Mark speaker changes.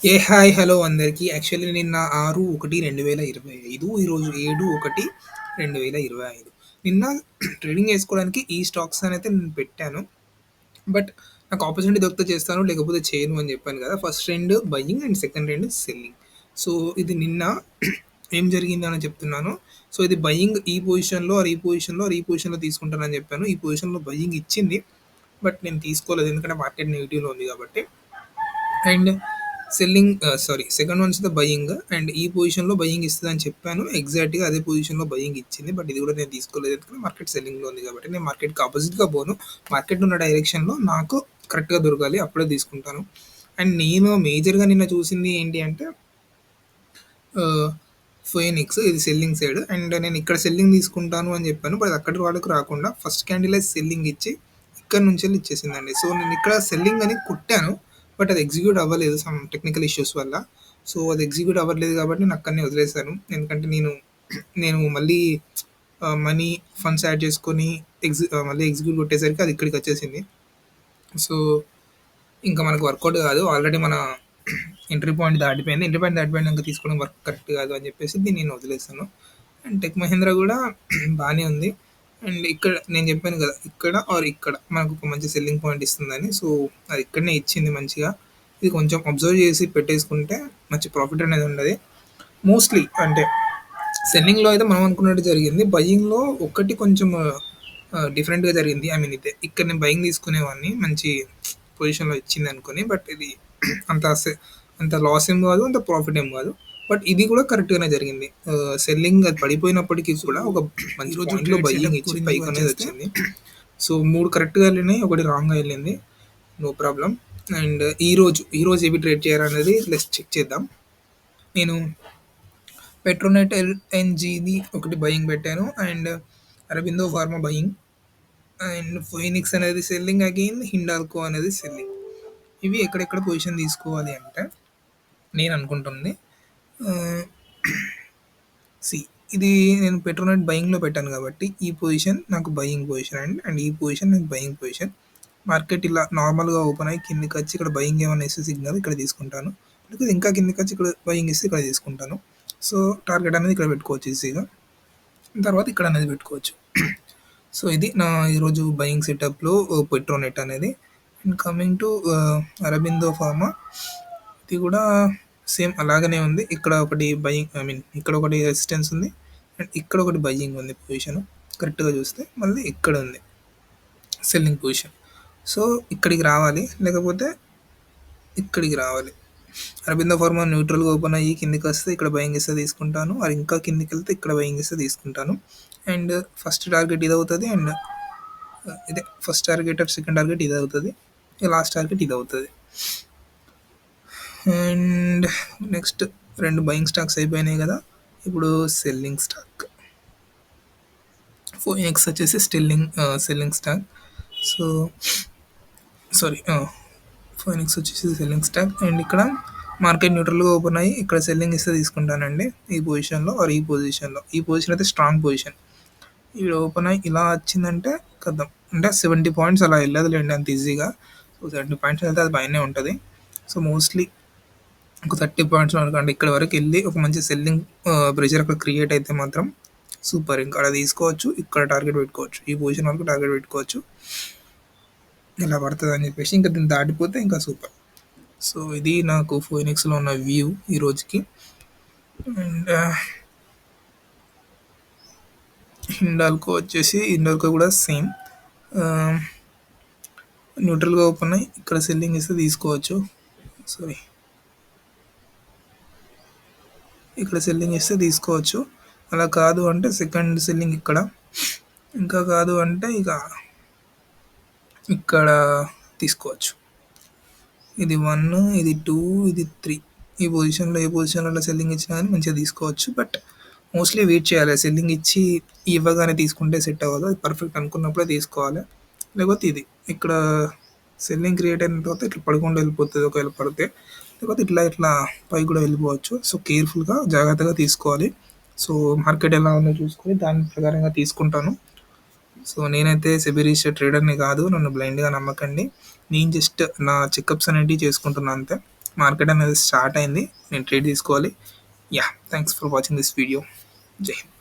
Speaker 1: Hi hello అందరికీ. Actually నిన్న 6/1/2025 ఈరోజు 7/1/2025 నిన్న ట్రేడింగ్ చేసుకోవడానికి ఈ స్టాక్స్ అనైతే నేను పెట్టాను. బట్ నాకు ఆపర్చునిటీ దొరికితే చేస్తాను. లేకపోతే చేయను అని చెప్పాను కదా! First trend buying and second trend selling. So, ఇది నిన్న ఏం జరిగిందని చెప్తున్నాను. సో, ఇది బయింగ్ ఈ పొజిషన్‌లో ఆర్ ఈ పొజిషన్‌లో ఆర్ ఈ పొజిషన్‌లో తీసుకుంటానని చెప్పాను. ఈ పొజిషన్‌లో బయింగ్ ఇచ్చింది. బట్ నేను తీసుకోలేదు. ఎందుకంటే మార్కెట్ నెగెటివ్‌లో ఉంది కాబట్టి. And selling second one is the buying and ఈ పొజిషన్‌లో బయింగ్ ఇస్తదని చెప్పాను. ఎగ్జాక్ట్‌గా అదే పొజిషన్‌లో బయింగ్ ఇచ్చింది. బట్ ఇది కూడా నేను తీసుకోలేదు. ఎందుకంటే మార్కెట్ సెల్లింగ్‌లో ఉంది కాబట్టి. నేను మార్కెట్‌కి అపోజిట్‌గా పోను. మార్కెట్ ఉన్న డైరెక్షన్‌లో నాకు కరెక్ట్‌గా దొరకాలి. అప్పుడే తీసుకుంటాను. అండ్ నేను మేజర్‌గా నిన్న చూసింది ఏంటి అంటే ఆహ్, ఫోఎనిక్స్ ఇది సెల్లింగ్ సైడ్. అండ్ నేను ఇక్కడ సెల్లింగ్ తీసుకుంటాను అని చెప్పాను. బట్ అక్కడి వాళ్ళకి రాకుండా ఫస్ట్ క్యాండిలే సెల్లింగ్ ఇచ్చి ఇక్కడి నుంచెల్లి ఇచ్చేసిందండి. సో, నేను ఇక్కడ సెల్లింగ్ అని కొట్టాను. బట్ అది ఎగ్జిక్యూట్ అవ్వలేదు సమ్ టెక్నికల్ ఇష్యూస్ వల్ల. సో, అది ఎగ్జిక్యూట్ అవ్వట్లేదు కాబట్టి నేను అక్కడనే వదిలేసాను. ఎందుకంటే నేను మళ్ళీ మనీ ఫండ్స్ యాడ్ చేసుకొని మళ్ళీ ఎగ్జిక్యూట్ కొట్టేసరికి అది ఇక్కడికొచ్చేసింది. సో, ఇంకా మనకు వర్కౌట్ కాదు. ఆల్రెడీ మన ఎంట్రీ పాయింట్ దాటిపోయింది. ఎంట్రీ పాయింట్ దాటిపోయినంక తీసుకోవడం వర్క్ కరెక్ట్ కాదు అని చెప్పేసి దీన్ని నేను వదిలేసాను. అండ్ టెక్ మహీంద్రా కూడా బానే ఉంది. అండ్ ఇక్కడ నేను చెప్పాను కదా! ఇక్కడ ఆర్ ఇక్కడ మనకు ఒక మంచి సెల్లింగ్ పాయింట్ ఇస్తుందని. సో, అది ఇక్కడనే ఇచ్చింది మంచిగా. ఇది కొంచెం అబ్జర్వ్ చేసి పెట్టేసుకుంటే మంచి ప్రాఫిట్ అనేది ఉండది. మోస్ట్‌లీ అంటే సెల్లింగ్‌లో అయితే మనం అనుకున్నట్టు జరిగింది. బయింగ్‌లో ఒక్కటి కొంచెం డిఫరెంట్‌గా జరిగింది. ఐ మీన్ ఇక్కడ నేను బయింగ్ తీసుకునేవాడిని. మంచి పొజిషన్‌లో ఇచ్చిందనుకోని. బట్ ఇది అంత అంత లాస్ ఏం కాదు. అంత ప్రాఫిట్ ఏం కాదు. బట్ ఇది కూడా కరెక్ట్‌గానే జరిగింది. సెల్లింగ్ అది పడిపోయినప్పటికి కూడా ఒక మంచి పాయింట్‌లో బయింగ్ ఇచ్చి పైకనేది వచ్చింది. సో, 3 కరెక్ట్‌గా ఎళ్ళినాయి. ఒకటి రాంగ్‌గా ఎళ్ళింది. No problem. అండ్ ఈరోజు ఏవి ట్రేడ్ చేయాలనేది లెట్స్ చెక్ చేద్దాం. నేను పెట్రోనెట్ ఎల్ఎన్‌జీది ఒకటి బయింగ్ పెట్టాను. And Aurobindo Pharma buying. And Phoenix అనేది సెల్లింగ్ అగైన్ హిండాల్కో అనేది సెల్లింగ్. ఇవి ఎక్కడెక్కడ పొజిషన్ తీసుకోవాలి అంటే నేను అనుకుంటుంది ఆహ్, సి ఇది నేను పెట్రోనెట్ బయింగ్‌లో పెట్టాను కాబట్టి ఈ పొజిషన్ నాకు బయింగ్ పొజిషన్ అండ్ ఈ పొజిషన్ నాకు బయింగ్ పొజిషన్. మార్కెట్ ఇలా నార్మల్‌గా ఓపెన్ అయ్యి కిందకొచ్చి ఇక్కడ బయింగ్ ఏమన్నా ఇస్తే సిగ్నల్ ఇక్కడ తీసుకుంటాను. లేకపోతే ఇంకా కిందకొచ్చి ఇక్కడ బయింగ్ ఇస్తే ఇక్కడ తీసుకుంటాను. సో, టార్గెట్ అనేది ఇక్కడ పెట్టుకోవచ్చు ఈజీగా. తర్వాత ఇక్కడ అనేది పెట్టుకోవచ్చు. సో, ఇది నా ఈరోజు బయింగ్ సెటప్‌లో పెట్రోనెట్ అనేది. And coming to Aurobindo pharma ఇది కూడా సేమ్ అలాగనే ఉంది. ఇక్కడ ఒకటి బయింగ్ ఐ మీన్ ఇక్కడ ఒకటి రెసిస్టెన్స్ ఉంది. అండ్ ఇక్కడ ఒకటి బయింగ్ ఉంది పొజిషన్. కరెక్ట్‌గా చూస్తే మళ్ళీ ఇక్కడ ఉంది సెల్లింగ్ పొజిషన్. సో, ఇక్కడికి రావాలి. లేకపోతే ఇక్కడికి రావాలి. అరబిందో ఫార్మా న్యూట్రల్‌గా ఓపెన్ అయ్యి కిందకొస్తే ఇక్కడ బయింగ్ ఇస్తే తీసుకుంటాను. ఆర్ ఇంకా కిందకెళ్తే ఇక్కడ బయింగ్ ఇస్తే తీసుకుంటాను. అండ్ ఫస్ట్ టార్గెట్ ఇదవుతది. అండ్ ఇదే first target or second target ఇదవుతది. లాస్ట్ టార్గెట్ ఇదవుతది. అండ్ నెక్స్ట్ 2 బయింగ్ స్టాక్స్ అయిపోయినాయి కదా! ఇప్పుడు సెల్లింగ్ స్టాక్. ఫోఎనిక్స్ వచ్చేసి selling stock. So, sorry Phoenix వచ్చేసి సెల్లింగ్ స్టాక్. అండ్ ఇక్కడ మార్కెట్ న్యూట్రల్‌గా ఓపెన్ అయ్యి ఇక్కడ సెల్లింగ్ ఇస్తే తీసుకుంటానండి. ఈ పొజిషన్‌లో ఆర్ ఈ పొజిషన్‌లో. ఈ పొజిషన్ అయితే స్ట్రాంగ్ పొజిషన్. ఈడ ఓపెన్ అయ్యి ఇలా వచ్చిందంటే ఖతం. అంటే 70 పాయింట్స్ అలా ఎళ్ళదులెండి అంత ఈజీగా. సో, 70 పాయింట్స్ ఎళ్తే అది పైనే ఉంటది. సో, మోస్ట్‌లీ ఒక 30 పాయింట్స్ వరకు అంటే ఇక్కడి వరకెళ్ళి ఒక మంచి సెల్లింగ్ ప్రెషర్ అక్కడ క్రియేట్ అయితే మాత్రం సూపర్. ఇంకా అక్కడ తీసుకోవచ్చు. ఇక్కడ టార్గెట్ పెట్టుకోవచ్చు. ఈ పొజిషన్ వరకు టార్గెట్ పెట్టుకోవచ్చు. ఇలా పడతదని చెప్పేసి ఇంకా దీన్ని దాటిపోతే ఇంకా సూపర్. సో, ఇది నాకు ఫోఎనిక్స్‌లో ఉన్న వ్యూ ఈ రోజుకి. అండ్ హిండాల్కో కూడా సేమ్. ఆహ్, న్యూట్రల్‌గా ఓపెన్ అయ్యి ఇక్కడ సెల్లింగ్ ఇస్తే తీసుకోవచ్చు. సారీ. ఇక్కడ సెల్లింగ్ ఇస్తే తీసుకోవచ్చు. అలా కాదు అంటే సెకండ్ సెల్లింగ్ ఇక్కడ. ఇంకా కాదు అంటే ఇక ఇక్కడ తీసుకోవచ్చు. ఇది 1, ఇది 2, ఇది 3 ఈ పొజిషన్‌లో ఏ పొజిషన్‌లో సెల్లింగ్ ఇచ్చినా గానీ మంచిగా తీసుకోవచ్చు. బట్ మోస్ట్‌లీ వెయిట్ చేయాలి. సెల్లింగ్ ఇచ్చి ఇవ్వగానే తీసుకుంటే సెట్ అవ్వదు. అది పర్ఫెక్ట్ అనుకున్నప్పుడే తీసుకోవాలి. లేకపోతే ఇది ఇక్కడ సెల్లింగ్ క్రియేట్ అయిన తర్వాత ఇట్లా పడకుండా వెళ్ళిపోతది ఒకవేళ పడితే. లేకపోతే ఇట్లా పైకి కూడా వెళ్ళిపోవచ్చు. సో, కేర్‌ఫుల్‌గా జాగ్రత్తగా తీసుకోవాలి. సో, మార్కెట్ ఎలా ఉందో చూసుకొని దాని ప్రకారంగా తీసుకుంటాను. సో, నేనైతే సెబీ రిజిస్టర్డ్ ట్రేడర్‌ని కాదు. నన్ను బ్లైండ్‌గా నమ్మకండి. నేను జస్ట్ నా చెకప్స్ అనేటివి చేసుకుంటున్నా అంతే. మార్కెట్ అనేది స్టార్ట్ అయింది. నేను ట్రేడ్ తీసుకోవాలి. Yeah! Thanks for watching this video. జై హింద్.